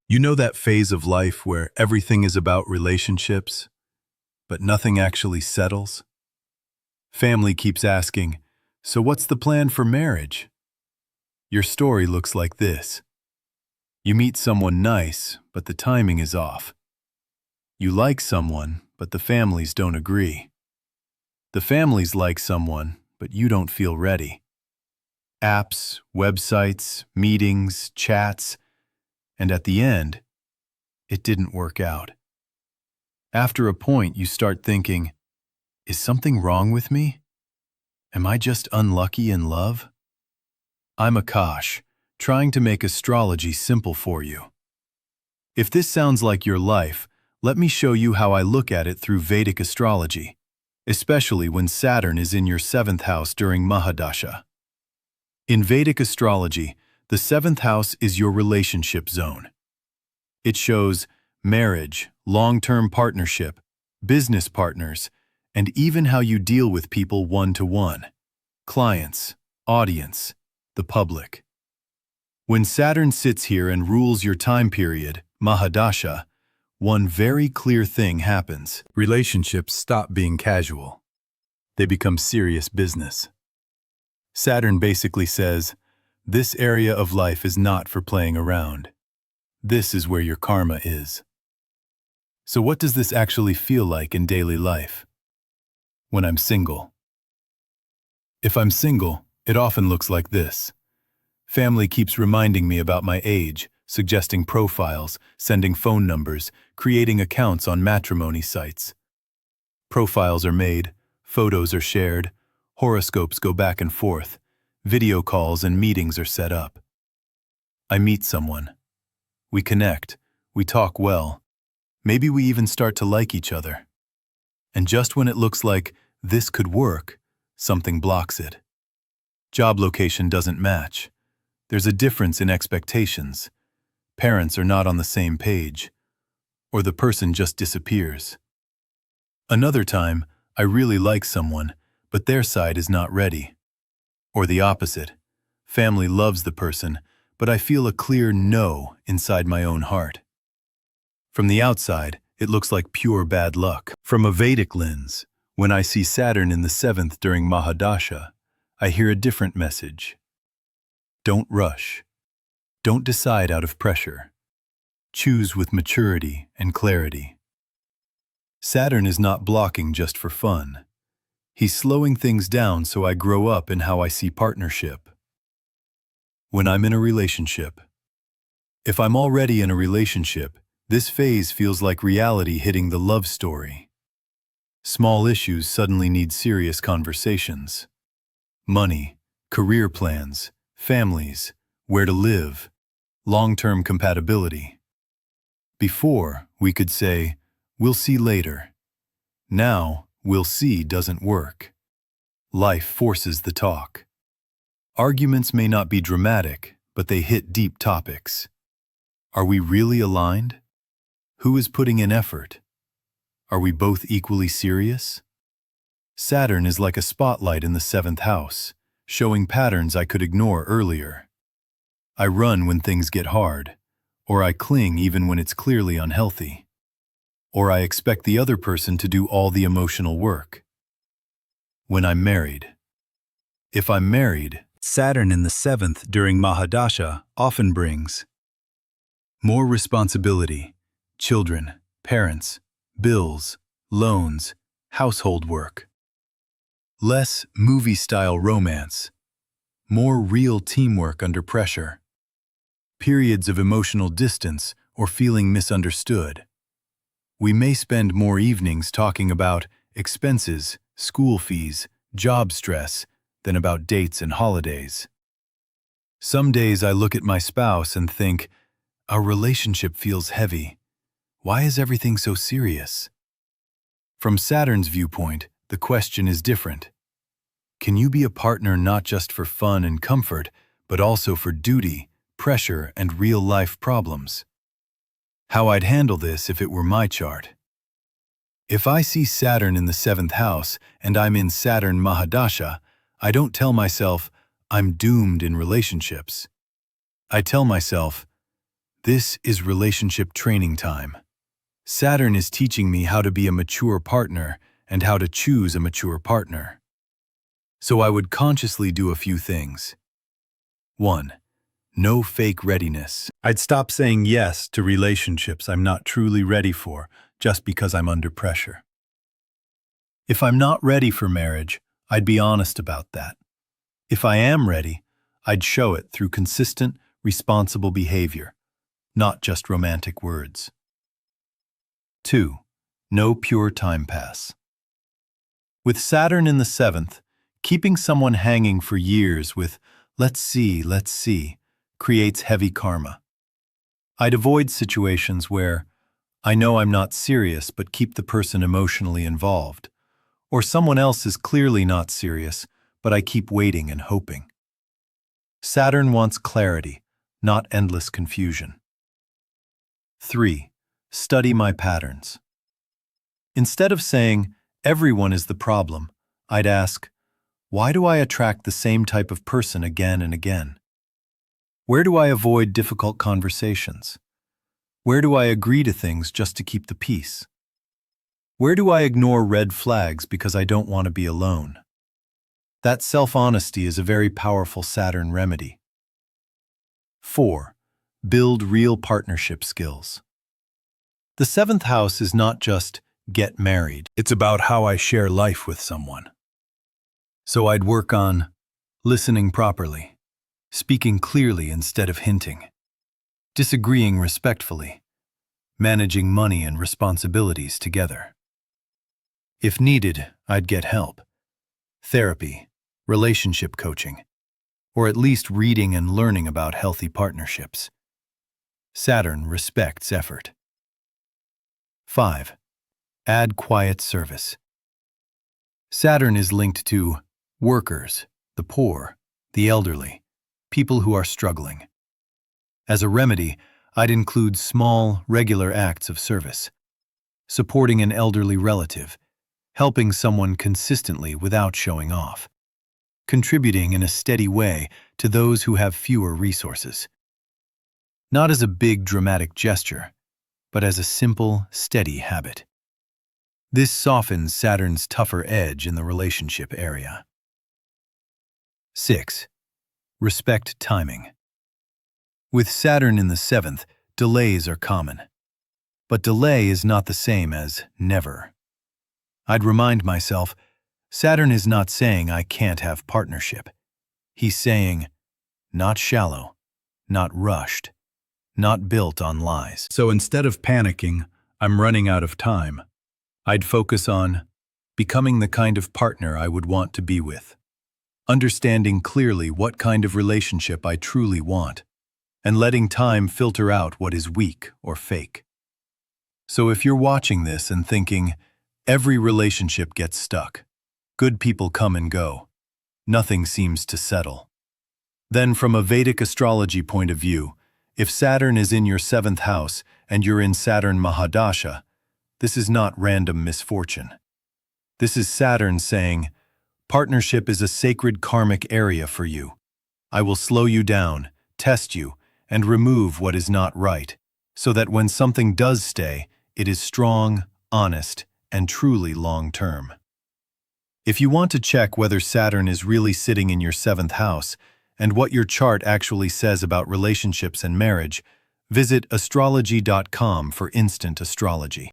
You know that phase of life where everything is about relationships, but nothing actually settles? Family keeps asking, "So what's the plan for marriage?" Your story looks like this. You meet someone nice, but the timing is off. You like someone, but the families don't agree. The families like someone, but you don't feel ready. Apps, websites, meetings, chats, and at the end, it didn't work out. After a point, you start thinking, is something wrong with me? Am I just unlucky in love? I'm Akash, trying to make astrology simple for you. If this sounds like your life, let me show you how I look at it through Vedic astrology, especially when Saturn is in your 7th house during Mahadasha. In Vedic astrology, the 7th house is your relationship zone. It shows marriage, long-term partnership, business partners, and even how you deal with people one-to-one, clients, audience, the public. When Saturn sits here and rules your time period, Mahadasha, one very clear thing happens. Relationships stop being casual. They become serious business. Saturn basically says, this area of life is not for playing around. This is where your karma is. So what does this actually feel like in daily life? When I'm single. If I'm single, it often looks like this. Family keeps reminding me about my age, suggesting profiles, sending phone numbers, creating accounts on matrimony sites. Profiles are made, photos are shared, horoscopes go back and forth, video calls and meetings are set up. I meet someone. We connect, we talk well, maybe we even start to like each other. And just when it looks like this could work, something blocks it. Job location doesn't match. There's a difference in expectations. Parents are not on the same page. Or the person just disappears. Another time, I really like someone, but their side is not ready. Or the opposite. Family loves the person, but I feel a clear no inside my own heart. From the outside, it looks like pure bad luck. From a Vedic lens, when I see Saturn in the 7th during Mahadasha, I hear a different message. Don't rush. Don't decide out of pressure. Choose with maturity and clarity. Saturn is not blocking just for fun. He's slowing things down so I grow up in how I see partnership. When I'm in a relationship. If I'm already in a relationship, this phase feels like reality hitting the love story. Small issues suddenly need serious conversations. Money, career plans, families, where to live, long-term compatibility. Before, we could say, we'll see later. Now, we'll see doesn't work. Life forces the talk. Arguments may not be dramatic, but they hit deep topics. Are we really aligned? Who is putting in effort? Are we both equally serious? Saturn is like a spotlight in the 7th house, showing patterns I could ignore earlier. I run when things get hard, or I cling even when it's clearly unhealthy. Or I expect the other person to do all the emotional work. When I'm married. If I'm married, Saturn in the 7th during Mahadasha often brings more responsibility, children, parents, bills, loans, household work. Less movie-style romance. More real teamwork under pressure. Periods of emotional distance or feeling misunderstood. We may spend more evenings talking about expenses, school fees, job stress, than about dates and holidays. Some days I look at my spouse and think, our relationship feels heavy. Why is everything so serious? From Saturn's viewpoint, the question is different. Can you be a partner not just for fun and comfort, but also for duty, pressure, and real-life problems? How I'd handle this if it were my chart. If I see Saturn in the 7th house and I'm in Saturn Mahadasha, I don't tell myself, I'm doomed in relationships. I tell myself, This is relationship training time. Saturn is teaching me how to be a mature partner and how to choose a mature partner. So I would consciously do a few things. 1. No fake readiness. I'd stop saying yes to relationships I'm not truly ready for just because I'm under pressure. If I'm not ready for marriage, I'd be honest about that. If I am ready, I'd show it through consistent, responsible behavior, not just romantic words. 2. No pure time pass. With Saturn in the 7th, keeping someone hanging for years with let's see, creates heavy karma. I'd avoid situations where I know I'm not serious but keep the person emotionally involved, or someone else is clearly not serious but I keep waiting and hoping. Saturn wants clarity, not endless confusion. 3. Study my patterns. Instead of saying, everyone is the problem, I'd ask, why do I attract the same type of person again and again? Where do I avoid difficult conversations? Where do I agree to things just to keep the peace? Where do I ignore red flags because I don't want to be alone? That self-honesty is a very powerful Saturn remedy. 4. Build real partnership skills. The 7th house is not just get married. It's about how I share life with someone. So I'd work on listening properly, speaking clearly instead of hinting, disagreeing respectfully, managing money and responsibilities together. If needed, I'd get help, therapy, relationship coaching, or at least reading and learning about healthy partnerships. Saturn respects effort. 5. Add quiet service. Saturn is linked to workers, the poor, the elderly, people who are struggling. As a remedy, I'd include small, regular acts of service, supporting an elderly relative, helping someone consistently without showing off, contributing in a steady way to those who have fewer resources. Not as a big dramatic gesture, but as a simple, steady habit. This softens Saturn's tougher edge in the relationship area. 6. Respect timing. With Saturn in the 7th, delays are common. But delay is not the same as never. I'd remind myself, Saturn is not saying I can't have partnership. He's saying, not shallow, not rushed, not built on lies. So instead of panicking, I'm running out of time, I'd focus on becoming the kind of partner I would want to be with, understanding clearly what kind of relationship I truly want, and letting time filter out what is weak or fake. So if you're watching this and thinking, every relationship gets stuck, good people come and go, nothing seems to settle, then from a Vedic astrology point of view, if Saturn is in your 7th house and you're in Saturn Mahadasha, this is not random misfortune. This is Saturn saying, partnership is a sacred karmic area for you. I will slow you down, test you, and remove what is not right, so that when something does stay, it is strong, honest, and truly long-term. If you want to check whether Saturn is really sitting in your 7th house and what your chart actually says about relationships and marriage, visit astrology.com for instant astrology.